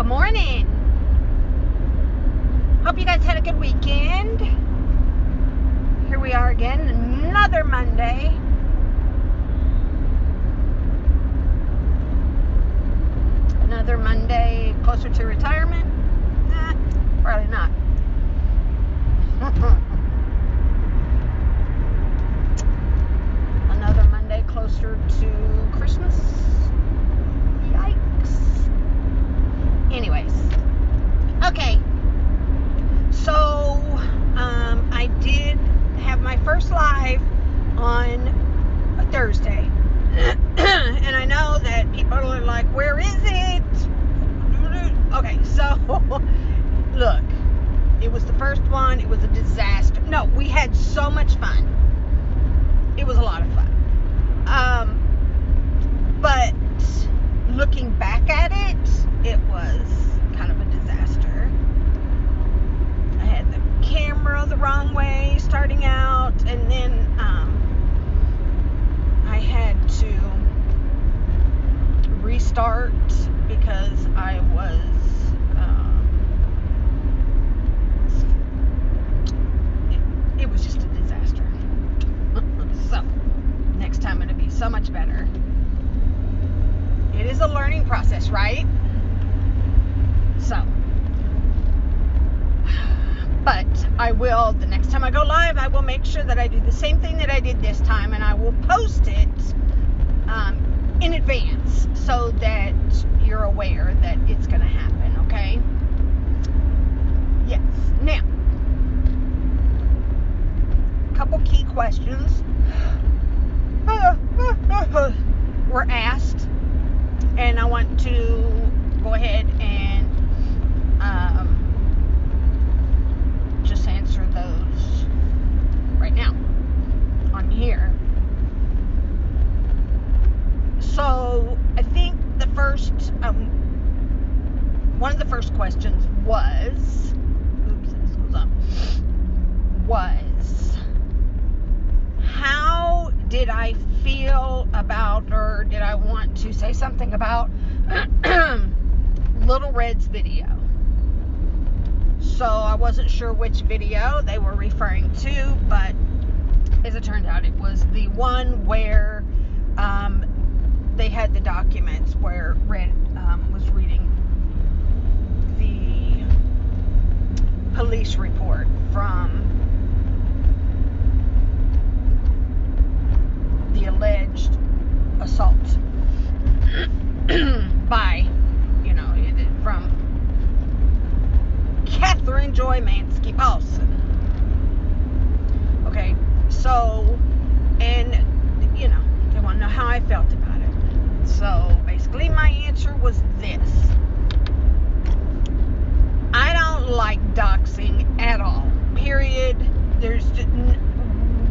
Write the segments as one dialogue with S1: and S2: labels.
S1: Good morning. Hope you guys had a good weekend. Here we are again, another Monday. Another Monday closer to retirement? Probably not. Another Monday closer to Christmas? Yikes. Anyways. Okay. So, I did have my first live on a Thursday. And I know that people are like, where is it? Okay, so, look. It was the first one. It was a disaster. No, we had so much fun. It was a lot of fun. But looking back at it, it was kind of a disaster. I had the camera the wrong way starting out, and then I had to restart because I was it was just a disaster. So next time it'll be so much better. It is a learning process, right? So, but I will, the next time I go live, I will make sure that I do the same thing that I did this time, and I will post it in advance so that you're aware that it's going to happen, okay? Yes. Now, a couple key questions were asked, and I want to go ahead and just answer those right now on here. So I think the first one of the first questions was how did I feel about, or did I want to say something about Little Red's video? So I wasn't sure which video they were referring to, but as it turned out, it was the one where they had the documents where Red was reading the police report from the alleged assault by, from Katherine Joy Manske Paulson. Okay, so, and, they want to know how I felt about it. So, basically, my answer was this. I don't like doxing at all. Period. There's just,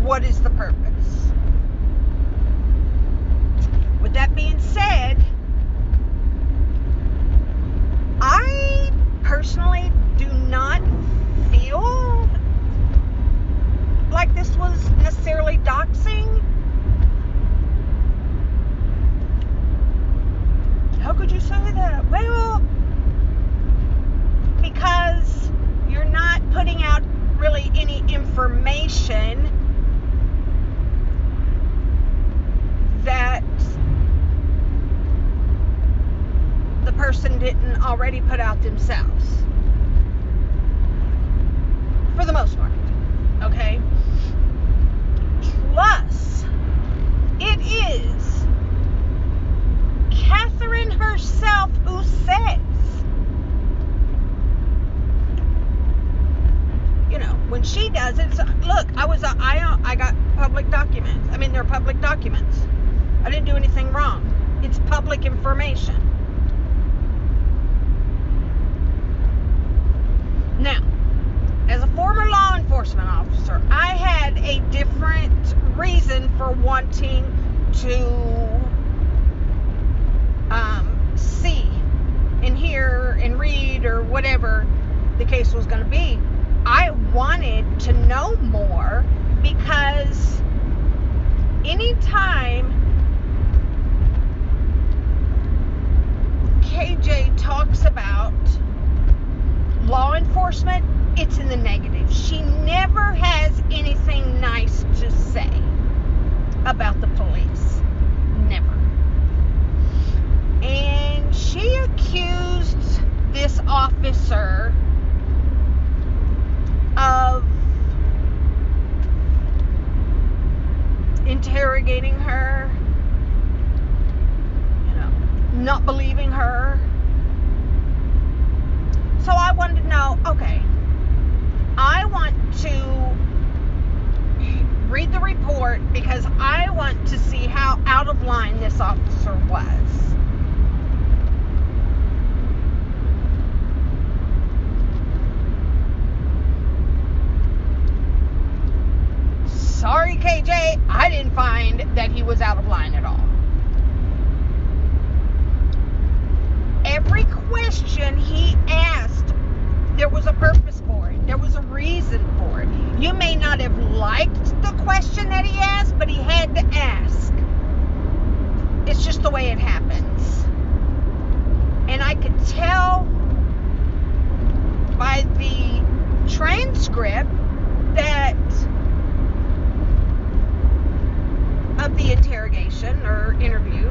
S1: what is the purpose? With that being said, I personally do not feel like this was necessarily doxing. How could you say that? Well, because you're not putting out really any information that the person didn't already put out themselves. For the most part. Okay? Plus, it is Katherine herself who says, when she does it, look, I got public documents. I mean, they're public documents. I didn't do anything wrong. It's public information. Now, as a former law enforcement officer, I had a different reason for wanting to see and hear and read, or whatever the case was going to be. I wanted to know more, because anytime KJ talks about endorsement, it's in the negative. She never has anything nice to say about the police. Never. And she accused this officer of interrogating her, not believing her. So I wanted to know, okay, I want to read the report because I want to see how out of line this officer was. Sorry, KJ, I didn't find that he was out of line at all. Every question he asked, there was a purpose for it. There was a reason for it. You may not have liked the question that he asked, but he had to ask. It's just the way it happens. And I could tell by the transcript that of the interrogation or interview,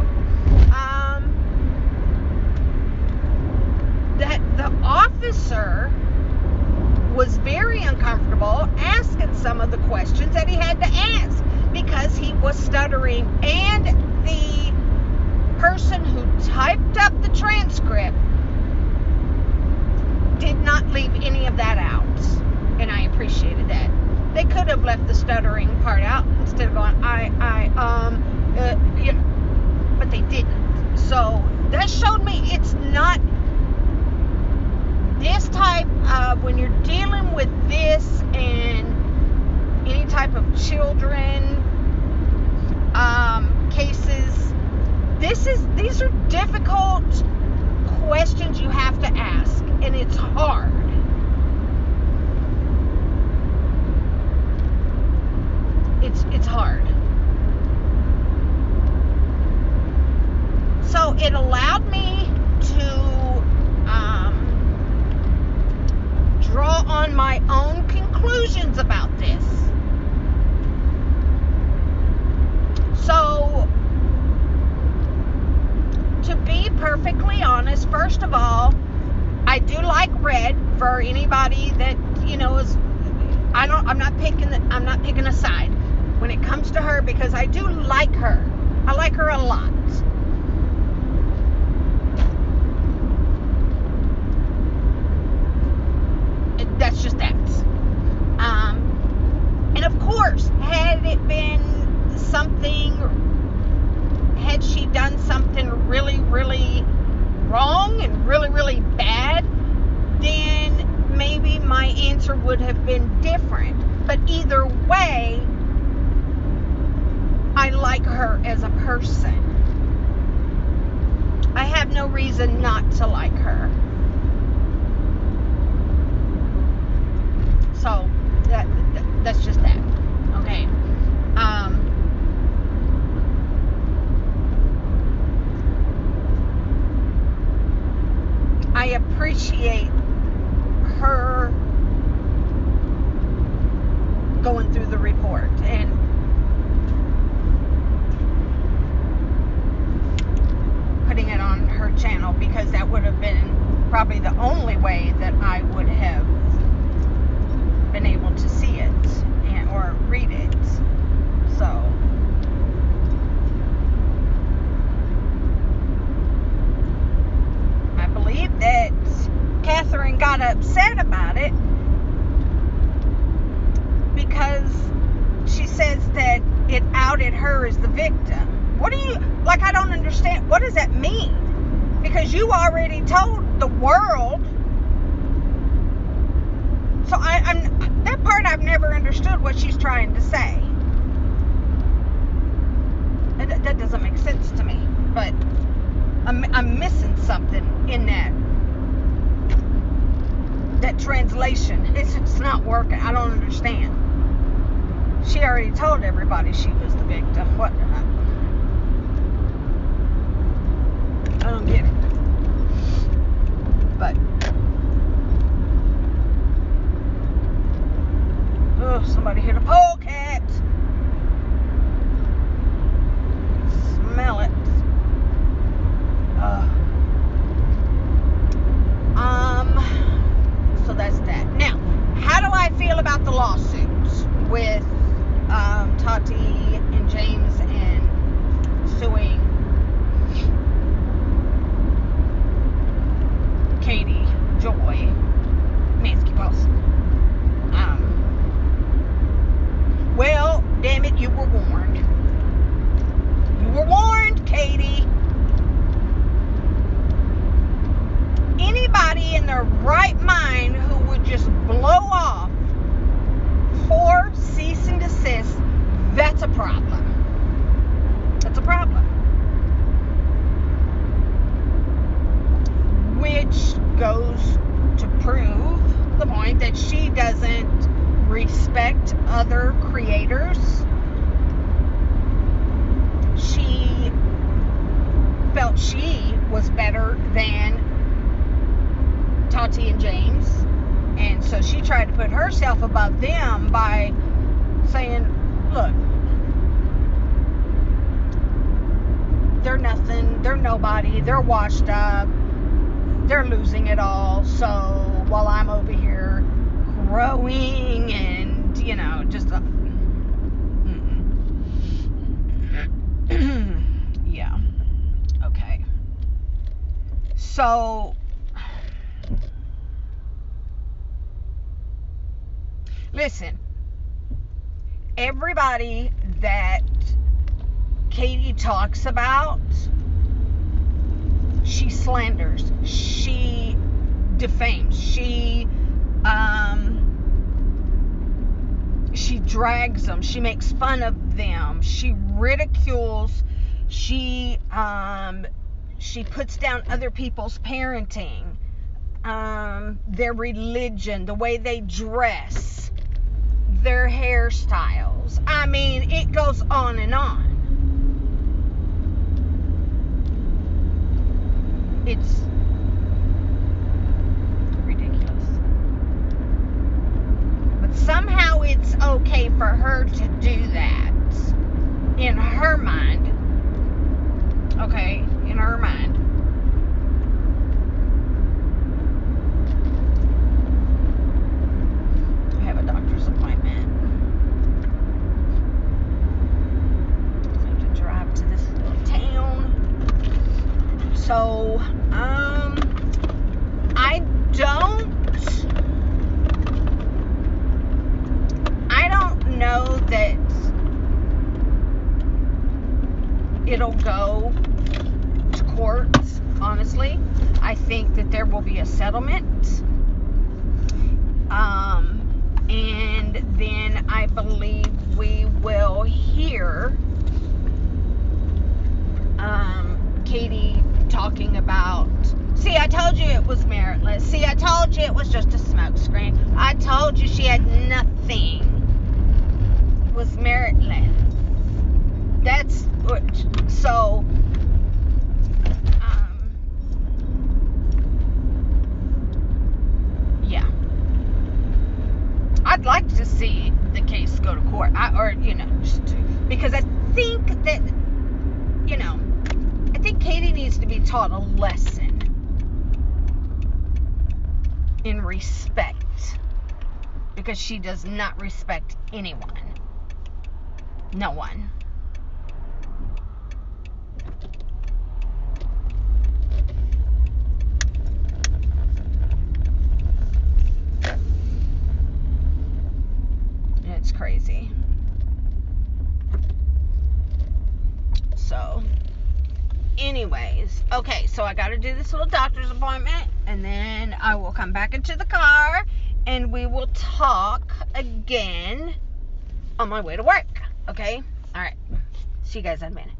S1: that the officer was very uncomfortable asking some of the questions that he had to ask because he was stuttering, and the person who typed up the transcript did not leave any of that out, and I appreciated that. They could have left the stuttering part out instead of going, but they didn't. So that showed me it's not this type of, when you're dealing with this and any type of children cases, these are difficult questions you have to ask, and it's hard. It's hard. So it allowed me to draw on my own conclusions about this. So, to be perfectly honest, first of all, I do like red. For anybody that is, I'm not picking a side when it comes to her, because I do like her. I like her a lot. That's just that. And of course, had she done something really, really wrong and really, really bad, then maybe my answer would have been different. But either way, I like her as a person. I have no reason not to like her. So that's just that. Okay. I appreciate her going through the report and putting it on her channel, because that would have been probably the only way that I would have been able to see it or read it. So I believe that Katherine got upset about it because she says that it outed her as the victim. What do you, I don't understand. What does that mean? Because you already told the world. So that part I've never understood what she's trying to say. That doesn't make sense to me. But I'm missing something in that translation. It's not working. I don't understand. She already told everybody she was the victim. What? I don't get it. But goes to prove the point that she doesn't respect other creators. She felt she was better than Tati and James, and so she tried to put herself above them by saying, look, they're nothing, they're nobody, they're washed up, they're losing it all, so while I'm over here growing and, you know, just yeah. Okay. So listen, everybody that Katie talks about, she slanders, she defames, she drags them, she makes fun of them, she ridicules, she puts down other people's parenting, their religion, the way they dress, their hairstyles. I mean, it goes on and on. It's ridiculous. But somehow it's okay for her to do that. In her mind. Okay? In her mind. I have a doctor's appointment. I have to drive to this little town. So, I don't know that it'll go to court, honestly. I think that there will be a settlement. And then I believe we will hear Katie talking about, see, I told you it was meritless. See, I told you it was just a smokescreen. I told you she had nothing. It was meritless. That's what, so, yeah. I'd like to see the case go to court, because I think that, I think Katie needs to be taught a lesson in respect, because she does not respect anyone. No one. It's crazy. So, anyways, okay, so I gotta do this little doctor's appointment, and then I will come back into the car, and we will talk again on my way to work, okay? Alright, see you guys in a minute.